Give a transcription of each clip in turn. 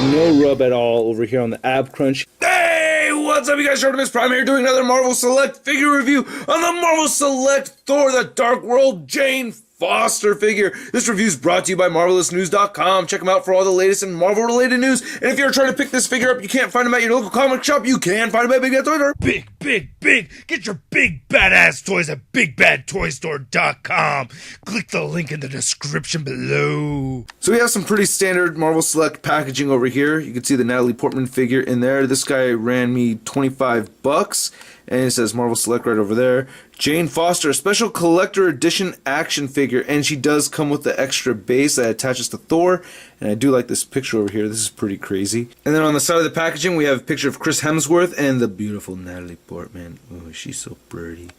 no rub at all over here on the ab crunch. Hey, what's up you guys? Articulation Prime here doing another Marvel Select figure review on the Marvel Select Thor the Dark World Jane Foster figure. This review is brought to you by MarvelousNews.com. Check them out for all the latest and Marvel-related news. And if you're trying to pick this figure up, you can't find them at your local comic shop, you can find them at Big Bad Toy Store. Big! Get your big badass toys at BigBadToyStore.com. Click the link in the description below. So we have some pretty standard Marvel Select packaging over here. You can see the Natalie Portman figure in there. This guy ran me $25. And it says Marvel Select right over there. Jane Foster, a special collector edition action figure. And she does come with the extra base that attaches to Thor. And I do like this picture over here. This is pretty crazy. And then on the side of the packaging, we have a picture of Chris Hemsworth and the beautiful Natalie Portman. Oh, she's so pretty.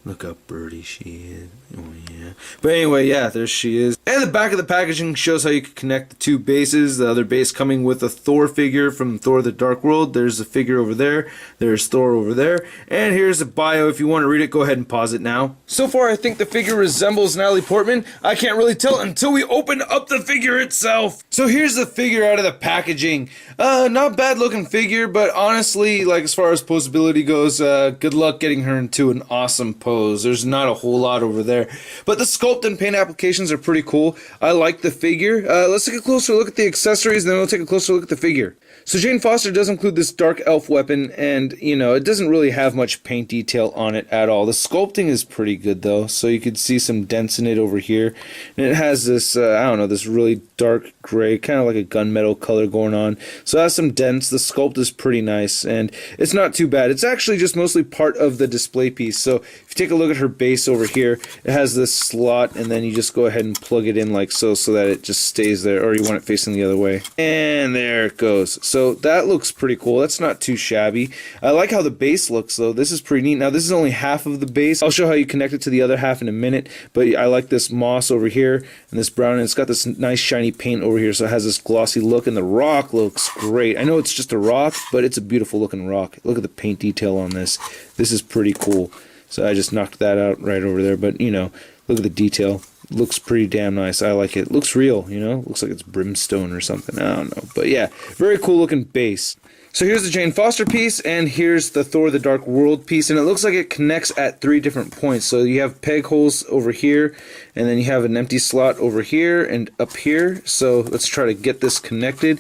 Look how pretty she is. Oh, yeah. But anyway, yeah, there she is. And the back of the packaging shows how you can connect the two bases. The other base coming with a Thor figure from Thor the Dark World. There's a figure over there. There's Thor over there. And here's a bio. If you want to read it, go ahead and pause it now. So far, I think the figure resembles Natalie Portman. I can't really tell until we open up the figure itself. So here's the figure out of the packaging. Not bad looking figure, but honestly, like as far as posability goes, good luck getting her into an awesome pose. There's not a whole lot over there. But the sculpt and paint applications are pretty cool. I like the figure. Let's take a closer look at the accessories, and then we'll take a closer look at the figure. So Jane Foster does include this dark elf weapon, and, you know, it doesn't really have much paint detail on it at all. The sculpting is pretty good, though, so you could see some dents in it over here. And it has this, I don't know, this really dark gray, kind of like a gunmetal color going on. So it has some dents. The sculpt is pretty nice, and it's not too bad. It's actually just mostly part of the display piece. So if you take a look at her base over here, it has this slot, and then you just go ahead and plug it in like so that it just stays there, or you want it facing the other way. And there it goes. So that looks pretty cool. That's not too shabby. I like how the base looks, though. This is pretty neat. Now, this is only half of the base. I'll show how you connect it to the other half in a minute, but I like this moss over here and this brown, and it's got this nice shiny paint over here, so it has this glossy look, and the rock looks great. I know it's just a rock, but it's a beautiful looking rock. Look at the paint detail on this. This is pretty cool. So I just knocked that out right over there, but, you know, look at the detail. Looks pretty damn nice. I like it. Looks real, you know? Looks like it's brimstone or something. I don't know. But yeah, very cool looking base. So here's the Jane Foster piece, and here's the Thor the Dark World piece, and it looks like it connects at 3 different points. So you have peg holes over here, and then you have an empty slot over here and up here. So let's try to get this connected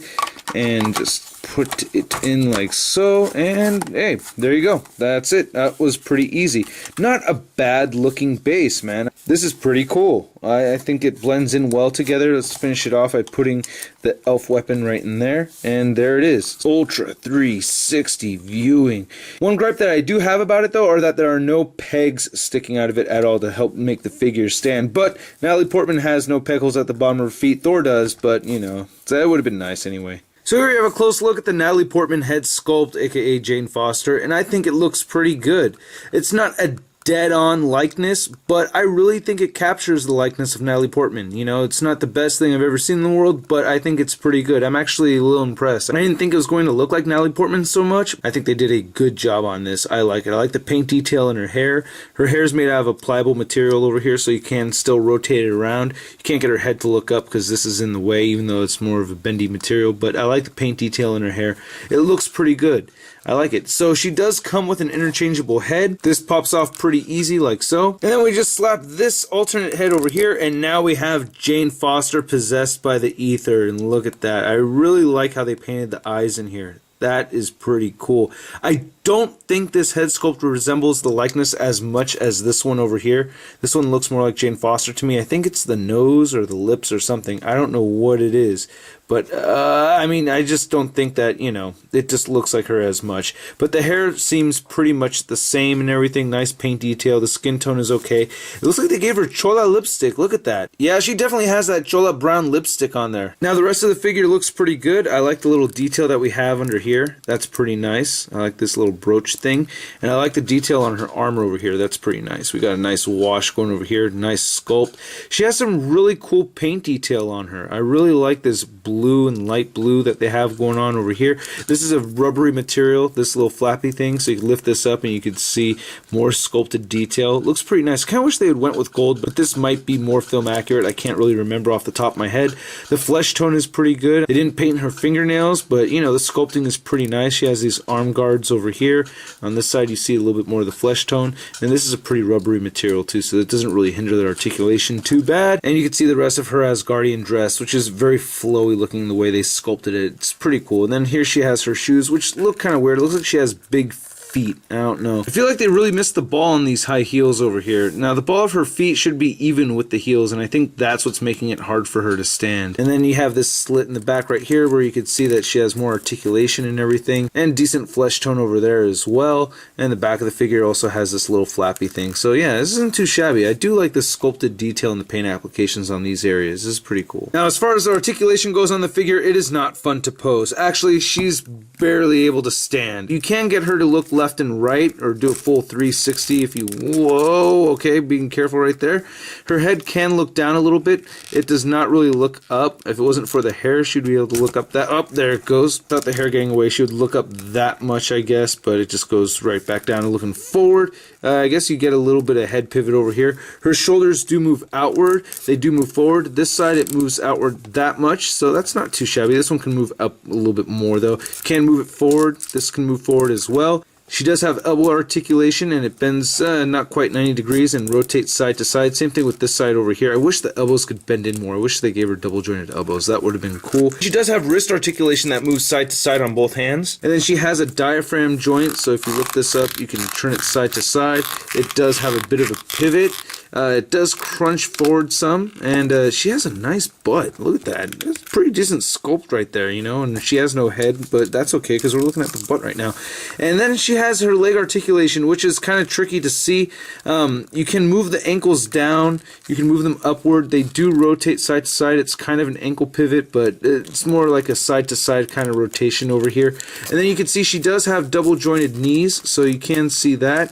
and just put it in like so, and hey, there you go. That's it. That was pretty easy. Not a bad looking base, man. This is pretty cool. I think it blends in well together. Let's finish it off by putting the elf weapon right in there, and there it is. Ultra 360 viewing. One gripe that I do have about it, though, are that there are no pegs sticking out of it at all to help make the figure stand. But Natalie Portman has no peg holes at the bottom of her feet. Thor does, but, you know, that would have been nice anyway. So here you have a close look at the Natalie Portman head sculpt, aka Jane Foster, and I think it looks pretty good. It's not a dead-on likeness, but I really think it captures the likeness of Natalie Portman. You know, it's not the best thing I've ever seen in the world, but I think it's pretty good. I'm actually a little impressed. I didn't think it was going to look like Natalie Portman so much. I think they did a good job on this. I like it. I like the paint detail in her hair. Her hair is made out of a pliable material over here, so you can still rotate it around. You can't get her head to look up because this is in the way, even though it's more of a bendy material, but I like the paint detail in her hair. It looks pretty good. I like it. So she does come with an interchangeable head. This pops off pretty easy like so. And then we just slap this alternate head over here, and now we have Jane Foster possessed by the ether, and look at that. I really like how they painted the eyes in here. That is pretty cool. I don't think this head sculpt resembles the likeness as much as this one over here. This one looks more like Jane Foster to me. I think it's the nose or the lips or something. I don't know what it is. But, I mean, I just don't think that, you know, it just looks like her as much. But the hair seems pretty much the same and everything. Nice paint detail. The skin tone is okay. It looks like they gave her Chola lipstick. Look at that. Yeah, she definitely has that Chola brown lipstick on there. Now, the rest of the figure looks pretty good. I like the little detail that we have under here. That's pretty nice. I like this little brooch thing. And I like the detail on her armor over here. That's pretty nice. We got a nice wash going over here. Nice sculpt. She has some really cool paint detail on her. I really like this blue blue and light blue that they have going on over here. This is a rubbery material, this little flappy thing, so you can lift this up and you can see more sculpted detail. It looks pretty nice. Kind of wish they had went with gold, but this might be more film accurate. I can't really remember off the top of my head. The flesh tone is pretty good. They didn't paint her fingernails, but you know, the sculpting is pretty nice. She has these arm guards over here. On this side you see a little bit more of the flesh tone, and this is a pretty rubbery material too, so it doesn't really hinder their articulation too bad. And you can see the rest of her Asgardian dress, which is very flowy looking the way they sculpted it. It's pretty cool. And then here she has her shoes, which look kind of weird. It looks like she has big feet. I don't know. I feel like they really missed the ball on these high heels over here. Now the ball of her feet should be even with the heels, and I think that's what's making it hard for her to stand. And then you have this slit in the back right here where you can see that she has more articulation and everything, and decent flesh tone over there as well. And the back of the figure also has this little flappy thing. So yeah, this isn't too shabby. I do like the sculpted detail and the paint applications on these areas. This is pretty cool. Now as far as the articulation goes on the figure, it is not fun to pose. Actually, she's barely able to stand. You can get her to look left and right, or do a full 360 if you, whoa, okay, being careful right there. Her head can look down a little bit. It does not really look up. If it wasn't for the hair, she'd be able to look up that, up, there it goes. Without the hair getting away, she would look up that much, I guess, but it just goes right back down and looking forward. I guess you get a little bit of head pivot over here. Her shoulders do move outward. They do move forward. This side, it moves outward that much, so that's not too shabby. This one can move up a little bit more, though. Can move it forward. This can move forward as well. She does have elbow articulation, and it bends not quite 90 degrees and rotates side to side. Same thing with this side over here. I wish the elbows could bend in more. I wish they gave her double jointed elbows. That would have been cool. She does have wrist articulation that moves side to side on both hands. And then she has a diaphragm joint, so if you lift this up, you can turn it side to side. It does have a bit of a pivot. It does crunch forward some, and she has a nice butt. Look at that. It's a pretty decent sculpt right there, you know, and she has no head, but that's okay because we're looking at the butt right now. And then she has her leg articulation, which is kind of tricky to see. You can move the ankles down. You can move them upward. They do rotate side to side. It's kind of an ankle pivot, but it's more like a side to side kind of rotation over here. And then you can see she does have double jointed knees, so you can see that.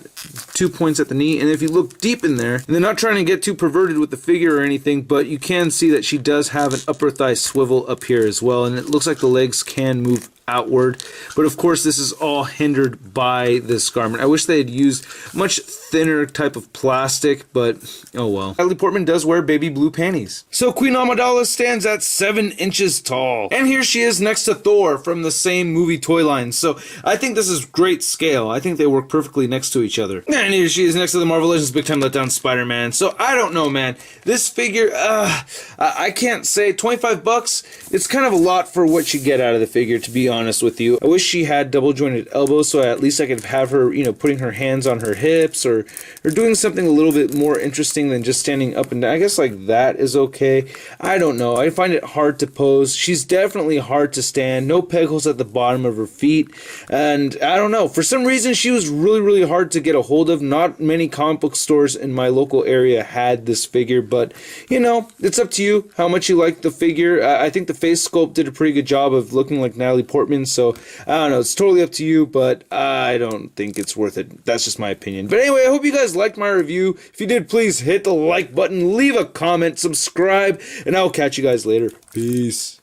2 points at the knee, and if you look deep in there, and they're not trying to get too perverted with the figure or anything, but you can see that she does have an upper thigh swivel up here as well, and it looks like the legs can move outward, but of course this is all hindered by this garment. I wish they had used much thinner type of plastic, but oh well. Natalie Portman does wear baby blue panties. So Queen Amidala stands at 7 inches tall, and here she is next to Thor from the same movie toy line, so I think this is great scale. I think they work perfectly next to each other. And here she is next to the Marvel Legends Big Time Letdown Spider-Man. So I don't know, man. This figure, I can't say. 25 bucks, it's kind of a lot for what you get out of the figure, to be honest with you. I wish she had double jointed elbows, so at least I could have her, you know, putting her hands on her hips, or doing something a little bit more interesting than just standing up and down. I guess like that is okay. I don't know. I find it hard to pose. She's definitely hard to stand. No peg holes at the bottom of her feet, and I don't know. For some reason, she was really, really hard to get a hold of. Not many comic book stores in my local area had this figure, but you know, it's up to you how much you like the figure. I think the face sculpt did a pretty good job of looking like Natalie Portman, so I don't know, it's totally up to you, but I don't think it's worth it. That's just my opinion. But anyway, I hope you guys liked my review. If you did, please hit the like button, leave a comment, subscribe, and I'll catch you guys later. Peace.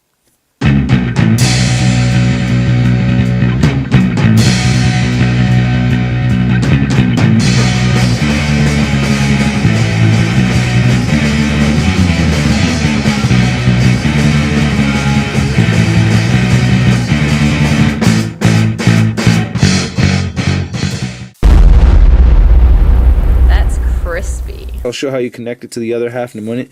I'll show how you connect it to the other half in a minute.